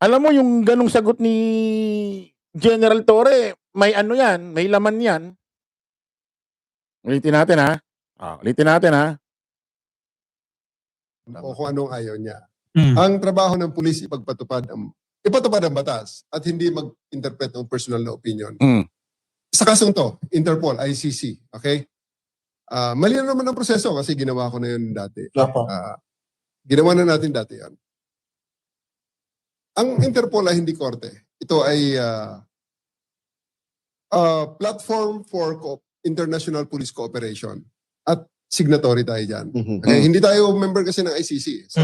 Alam mo yung ganong sagot ni General Torre, may ano yan, may laman yan. Ulitin natin ha. Ulitin natin ha. O kung anong ayaw niya. Mm. Ang trabaho ng pulis ipatupad ang batas at hindi mag-interpret ng personal na opinion. Mm. Sa kasong to, Interpol, ICC, okay? Mali na naman ang proseso kasi ginawa ko na yun dati. Opo. Ginawa na natin dati yan. Ang Interpol ay hindi korte. Ito ay platform for international police cooperation at signatory tayo dyan. Okay? Hindi tayo member kasi ng ICC. So,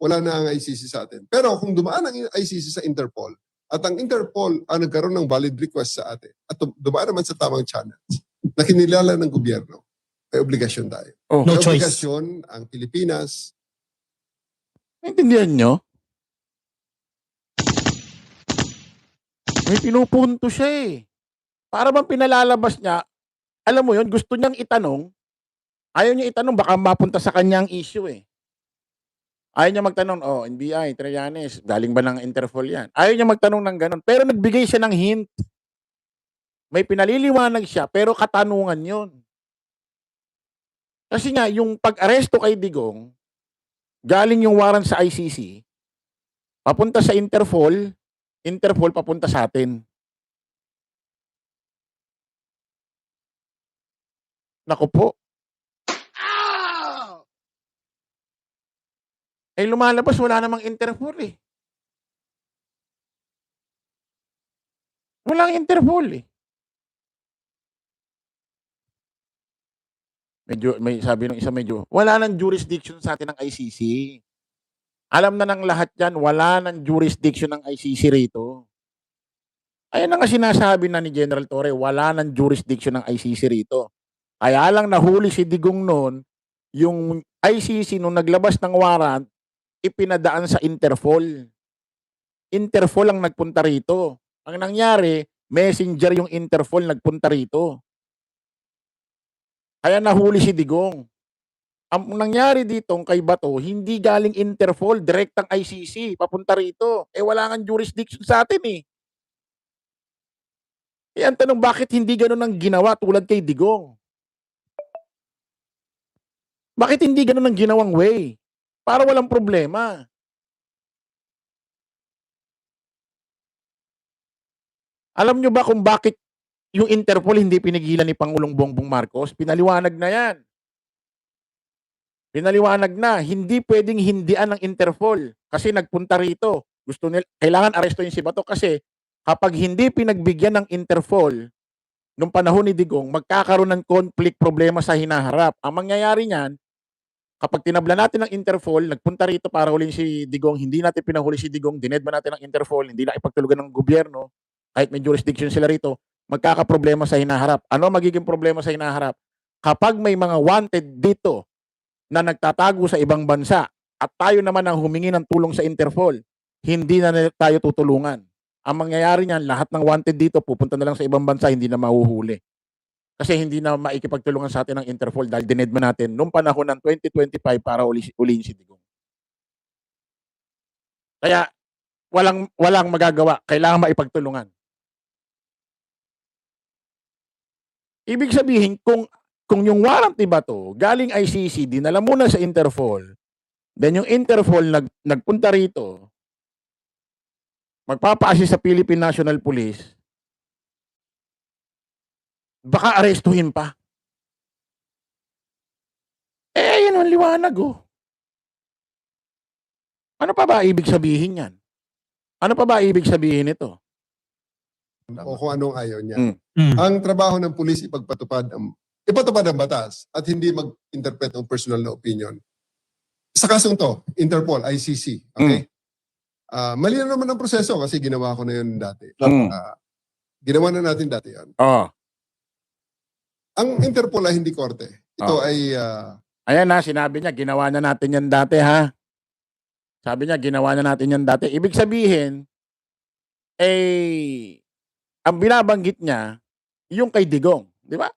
wala na ang ICC sa atin. Pero kung dumaan ang ICC sa Interpol at ang Interpol nagkaroon ng valid request sa atin at dumaan naman sa tamang channels na kinilala ng gobyerno, may obligasyon tayo. Oh. No May choice. obligasyon ang Pilipinas. Naintindihan nyo? May pinupunto siya eh. Para bang pinalalabas niya, alam mo yun, gusto niyang itanong, ayaw niya itanong, baka mapunta sa kanyang issue eh. Ayaw niya magtanong, NBI, Trillanes, galing ba ng Interpol yan? Ayaw niya magtanong ng ganun. Pero nagbigay siya ng hint. May pinaliliwanag siya, pero katanungan yun. Kasi nga, yung pag-aresto kay Digong, galing yung warrant sa ICC, papunta sa Interpol, Interpol papunta sa atin. Naku po. Eh lumalabas, wala namang Interpol eh. Walang Interpol eh. Medyo, may sabi ng isa wala nang jurisdiction sa atin ng ICC. Alam na ng lahat yan, wala nang jurisdiction ng ICC rito. Ayan na nga sinasabi na ni General Torre, wala nang jurisdiction ng ICC rito. Kaya lang nahuli si Digong noon, yung ICC nung naglabas ng warrant, ipinadaan sa Interpol. Interpol ang nagpunta rito. Ang nangyari, messenger yung Interpol nagpunta rito. Kaya nahuli si Digong. Ang nangyari dito kay Bato, hindi galing Interpol, direktang ICC, papunta rito. Eh wala nang jurisdiction sa atin eh. Eh ang tanong, bakit hindi ganun ang ginawa tulad kay Digong? Bakit hindi ganun ang ginawang way? Para walang problema. Alam nyo ba kung bakit yung Interpol hindi pinigilan ni Pangulong Bongbong Marcos? Pinaliwanag na yan. Pinaliwanag na, hindi pwedeng hindian ng Interpol kasi nagpunta rito. Gusto nila, kailangan arestuhin si Bato kasi kapag hindi pinagbigyan ng Interpol nung panahon ni Digong, magkakaroon ng conflict problema sa hinaharap. Ang mangyayari niyan, kapag tinabla natin ng Interpol, nagpunta rito para huliin si Digong, hindi natin pinahuli si Digong, dinedma natin ng Interpol, hindi na ipagtulugan ng gobyerno, kahit may jurisdiction sila rito, magkakaproblema sa hinaharap. Ano magiging problema sa hinaharap? Kapag may mga wanted dito na nagtatago sa ibang bansa at tayo naman ang humingi ng tulong sa Interpol, hindi na tayo tutulungan. Ang mangyayari niyan, lahat ng wanted dito pupunta na lang sa ibang bansa, hindi na mahuhuli. Kasi hindi na maikipagtulungan sa atin ng Interpol dahil dinedma natin noong panahon ng 2025 para ulihin si Digong. Kaya walang magagawa, kailangan maipagtulungan. Ibig sabihin, kung yung warrant ni Bato galing ICC, dinala muna sa Interpol, then yung Interpol nagpunta rito, magpapa-assist sa Philippine National Police, baka arestuhin pa. Eh, yan ang liwanag oh. Ano pa ba ibig sabihin yan? Ano pa ba ibig sabihin ito? O kung anong ayaw niya. Mm. Ang trabaho ng pulis ipatupad ang batas at hindi mag-interpret ng personal na opinion. Sa kasong to, Interpol, ICC, okay? Mali na naman ang proseso kasi ginawa ko na yun dati. Ginawa na natin dati yan. Ang Interpol ay hindi korte. Ito ay... Ayan na, sinabi niya, ginawa na natin yan dati ha. Sabi niya, ginawa na natin yan dati. Ibig sabihin, ang binabanggit niya, yung kay Digong. Di ba?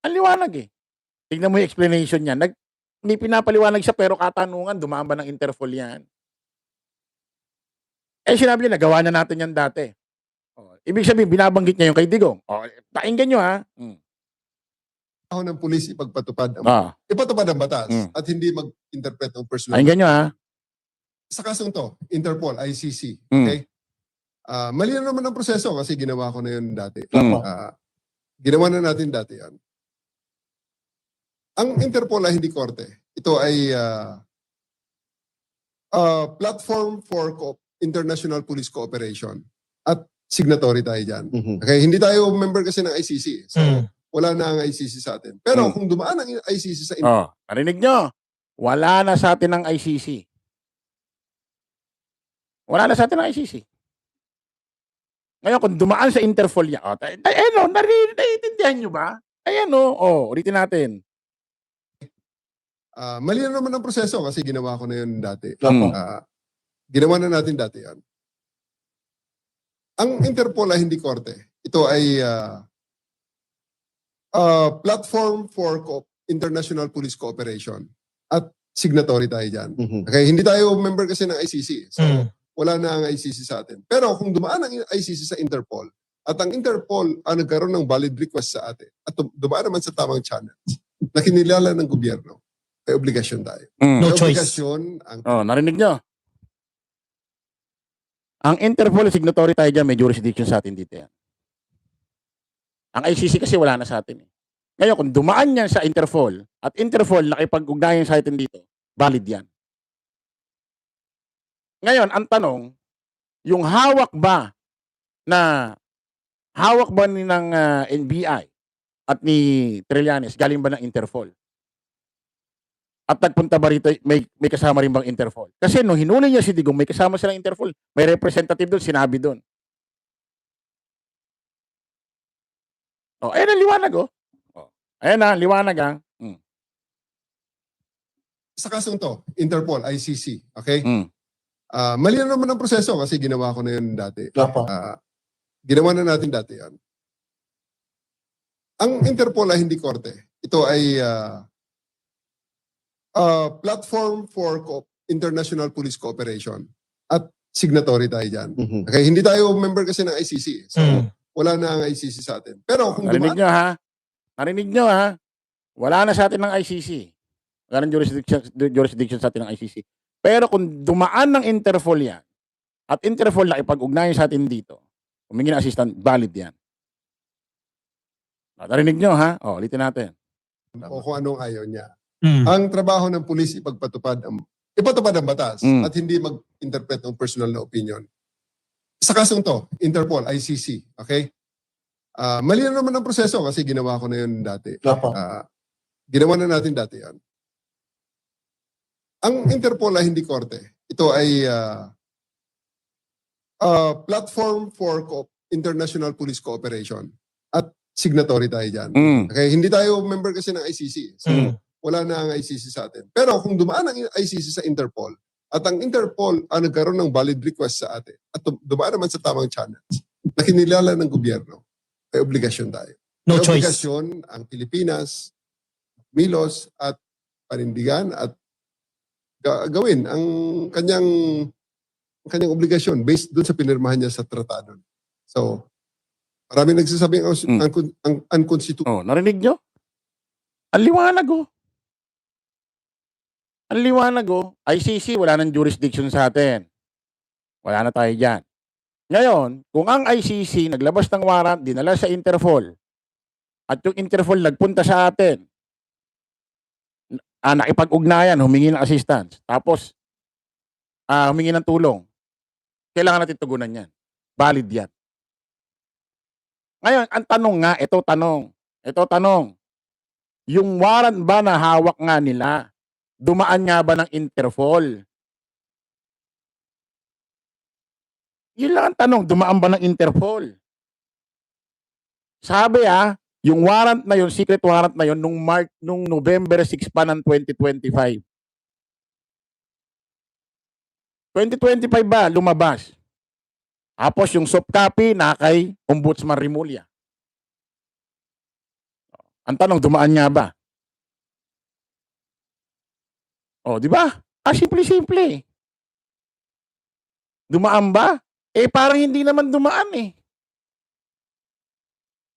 Ang liwanag eh. Tignan mo yung explanation niya. May pinapaliwanag siya pero katanungan, dumaan ba ng Interpol yan? Eh, sinabi niya nagawa na natin yan dati. Ibig sabihin binabanggit niya yung kay Digong. Pakinggan niyo ha. Trabaho ng pulis ipatupad ang batas at hindi mag-interpret ng personal. Pakinggan niyo ha. Sa kasong to, Interpol, ICC, okay? Mali na naman ang proseso kasi ginawa ko na yun dati. Ginawa na natin dati yan. Ang Interpol ay hindi korte. Ito ay platform for international police cooperation at signatory tayo dyan. Okay, hindi tayo member kasi ng ICC. So, wala na ang ICC sa atin. Pero kung dumaan ang ICC sa narinig nyo? Wala na sa atin ang ICC. Wala na sa atin ang ICC. Ngayon, kung dumaan sa Interpol niya, naiintindihan nyo ba? Ayan ulitin natin. Mali na naman ang proseso kasi ginawa ko na yun dati. Ginawa na natin dati yan. Ang Interpol ay hindi korte. Ito ay platform for international police cooperation at signatory tayo dyan. Okay, hindi tayo member kasi ng ICC. So, wala na ang ICC sa atin. Pero kung dumaan ang ICC sa Interpol at ang Interpol nagkaroon ng valid request sa atin at dumaan naman sa tamang channels na kinilala ng gobyerno, may obligasyon tayo. No May choice. obligasyon ang Narinig nyo? Ang Interpol, signatory tayo dyan, may jurisdiction sa atin dito yan. Ang ICC kasi wala na sa atin. Ngayon, kung dumaan yan sa Interpol, at Interpol nakipag-ugnayan sa atin dito, valid yan. Ngayon, ang tanong, yung hawak ba ni ng NBI at ni Trillanes, galing ba ng Interpol? At nagpunta ba rito, may kasama rin bang Interpol? Kasi nung hinuli niya si Digong, may kasama silang Interpol. May representative doon, sinabi doon. Ayan ang liwanag Ayan na, liwanag sa kasong to, Interpol, ICC, okay? Mali na naman ang proseso kasi ginawa ko na yun dati. Ginawa na natin dati yan. Ang Interpol ay hindi korte. Ito ay platform for international police cooperation at signatory tayo dyan. Okay, hindi tayo member kasi ng ICC. So, wala na ang ICC sa atin. Pero kung Narinig nyo ha? Narinig nyo ha? Wala na sa atin ng ICC. Wala ng jurisdiction sa atin ng ICC. Pero kung dumaan ng Interpol yan, at Interpol nakipag-ugnayan sa atin dito, humingi ng assistant, valid yan. Narinig nyo ha? Ulitin natin. o kung anong ayaw niya. Ang trabaho ng pulis ipatupad ang batas at hindi mag-interpret ng personal na opinion. Sa kasong to, Interpol, ICC, okay? Mali na naman ang proseso kasi ginawa ko na yun dati. Ginawa na natin dati yan. Ang Interpol ay hindi korte. Ito ay platform for international police cooperation at signatory tayo dyan. Okay, hindi tayo member kasi ng ICC. So, wala na ang ICC sa atin. Pero kung dumaan ang ICC sa Interpol at ang Interpol nagkaroon ng valid request sa atin at dumaan naman sa tamang channels na kinilala ng gobyerno, may obligasyon tayo. No may choice. obligasyon ang Pilipinas, Milos at panindigan at gawin ang kanyang obligasyon based doon sa pinirmahan niya sa tratado. So, marami nagsasabing ang unconstitutional. Narinig nyo? Ang liwanag Ang liwanag ICC, wala nang jurisdiction sa atin. Wala na tayo dyan. Ngayon, kung ang ICC naglabas ng warrant, dinala sa Interpol, at yung Interpol nagpunta sa atin, nakipag-ugnayan, humingi ng assistance, tapos humingi ng tulong, kailangan natin tugunan yan. Valid yan. Ngayon, ang tanong nga, ito tanong, yung warrant ba na hawak nga nila, dumaan nga ba ng Interpol? Yun lang ang tanong, dumaan ba ng Interpol? Sabi yung warrant na yun, secret warrant na yun, nung November 6 pa ng 2025. 2025 ba, lumabas? Tapos yung soft copy na kay Ombudsman Rimulya. Ang tanong, dumaan nga ba? Di ba? Simple-simple. Dumaan ba? Eh, parang hindi naman dumaan eh.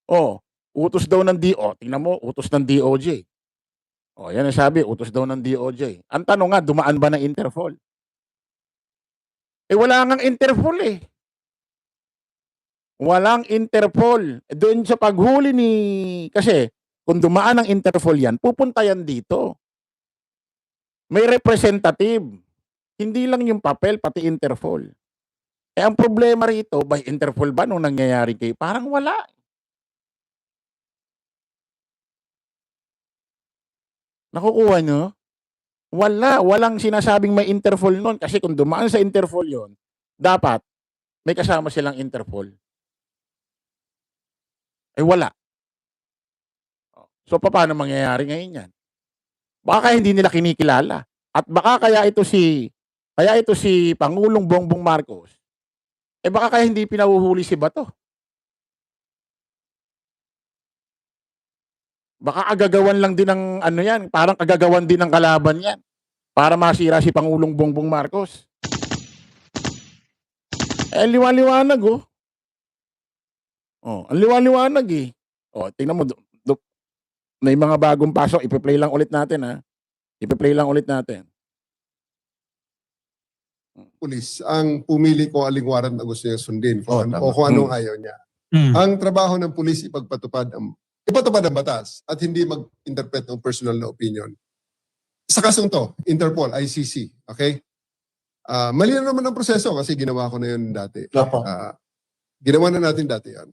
Oh, utos daw ng tingnan mo, utos ng DOJ. Oh, yan ang sabi, utos daw ng DOJ. Ang tanong nga, dumaan ba ng Interpol? Eh, wala ngang Interpol eh. Walang Interpol. Doon sa paghuli kasi kung dumaan ng Interpol yan, pupunta yan dito. May representative. Hindi lang yung papel, pati Interpol. Eh, ang problema rito, by Interpol ba nung nangyayari kayo? Parang wala. Nakukuha nyo? Wala. Walang sinasabing may Interpol nun. Kasi kung dumaan sa Interpol yon, dapat may kasama silang Interpol. Eh, wala. So, paano mangyayari ngayon yan? Baka hindi nila kinikilala. At baka kaya ito si Pangulong Bongbong Marcos, eh baka kaya hindi pinahuhuli si Bato. Baka agagawan lang din ng yan, parang agagawan din ng kalaban yan para masira si Pangulong Bongbong Marcos. Eh, liwanag oh. Oh, ang liwanag eh. Oh, tingnan mo, may mga bagong pasok, ipi-play lang ulit natin ha. Ipi-play lang ulit natin. Pulis ang pumili kung aling warrant na gusto niya sundin Oh, o kung anong ayaw niya. Ang trabaho ng pulis ipatupad ang batas at hindi mag-interpret ng personal na opinion. Sa kasong to, Interpol, ICC, okay? Mali na naman ang proseso kasi ginawa ko na yun dati. Ginawa na natin dati yan.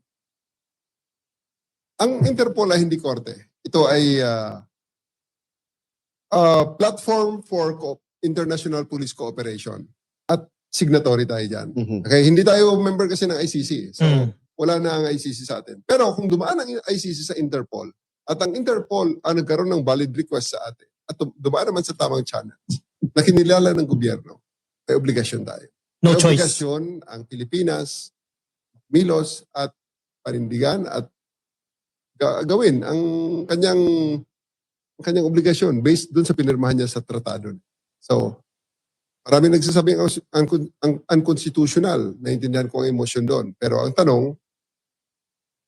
Ang Interpol ay hindi korte. Ito ay platform for international police cooperation. At signatory tayo dyan. Okay, hindi tayo member kasi ng ICC. So, wala na ang ICC sa atin. Pero kung dumaan ang ICC sa Interpol, at ang Interpol nagkaroon ng valid request sa atin, at dumaan naman sa tamang channels, na kinilala ng gobyerno, may obligasyon tayo. No may choice. obligasyon ang Pilipinas, Milos, at panindigan at gawin ang kanyang obligasyon based dun sa pinirmahan niya sa tratado. So, marami nagsasabing ang unconstitutional, naintindihan ko ang emotion doon. Pero ang tanong,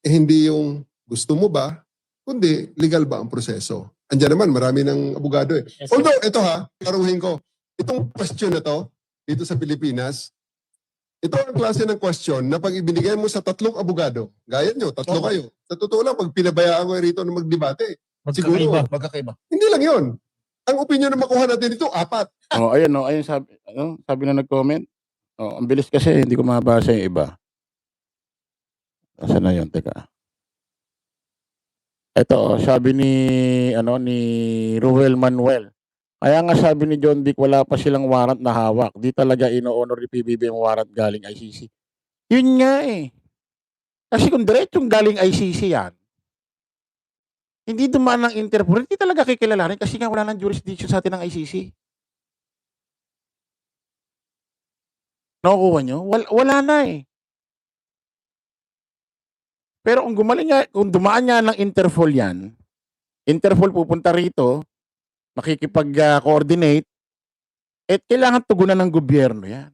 hindi yung gusto mo ba, kundi legal ba ang proseso? Andiyan naman, marami ng abogado eh. Yes, Although, ito klaruhin ko, itong question na to, dito sa Pilipinas, ito ang klase ng question na pag ibinigay mo sa 3 abogado, gaya nyo, 3 kayo. Sa totoo lang, pag pinabayaan ko rito na magdebate, siguro, Magkakaiba. hindi lang yun. Ang opinion na makuha natin ito, 4. Oh, ayun no, ayun sabi na nag-comment. Oh, ang bilis kasi hindi ko mabasa yung iba. Nasaan na yun? Teka. Ito, sabi ni Ruel Manuel. Kaya nga sabi ni John Dick, wala pa silang warrant na hawak. Di talaga ino-honor ni PBB ang warrant galing ICC. Yun nga eh. Kasi kung diretsong galing ICC yan, hindi dumaan ng Interpol, hindi talaga kikilalanin kasi nga wala ng jurisdiction sa atin ng ICC. Nakukuha nyo? Wala na eh. Pero kung dumaan nga ng Interpol yan, Interpol pupunta rito, makikipag-coordinate, kailangan tugunan ng gobyerno yan.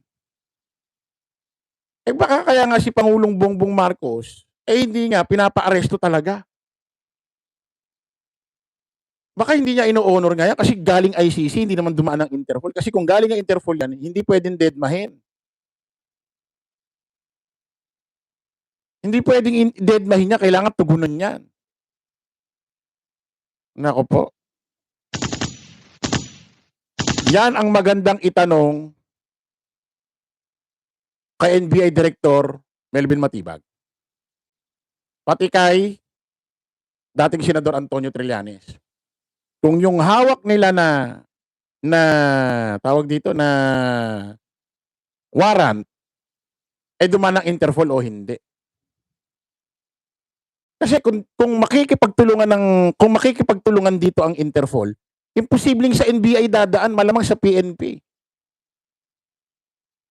Eh baka kaya nga si Pangulong Bongbong Marcos, hindi nga, pinapa-aresto talaga. Baka hindi niya ino-honor nga yan kasi galing ICC, hindi naman dumaan ng Interpol. Kasi kung galing ang Interpol yan, hindi pwedeng deadmahin. Hindi pwedeng deadmahin niya, kailangan tugunan yan. Nako po. Yan ang magandang itanong kay NBI Director Melvin Matibag. Pati kay dating Senador Antonio Trillanes. Kung yung hawak nila na tawag dito na warrant ay dumaan ng Interpol o hindi. Kasi kung makikipagtulungan dito ang Interpol, imposibleng sa NBI dadaan, malamang sa PNP.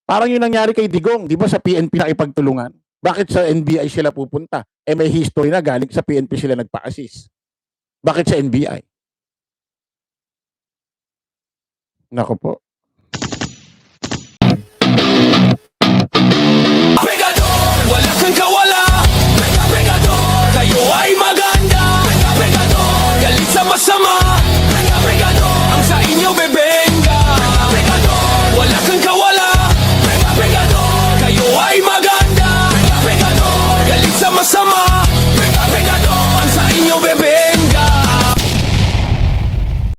Parang yung nangyari kay Digong, di ba sa PNP na ipagtulungan? Bakit sa NBI sila pupunta? May history na galing sa PNP sila nagpa-assist. Bakit sa NBI? Nako po.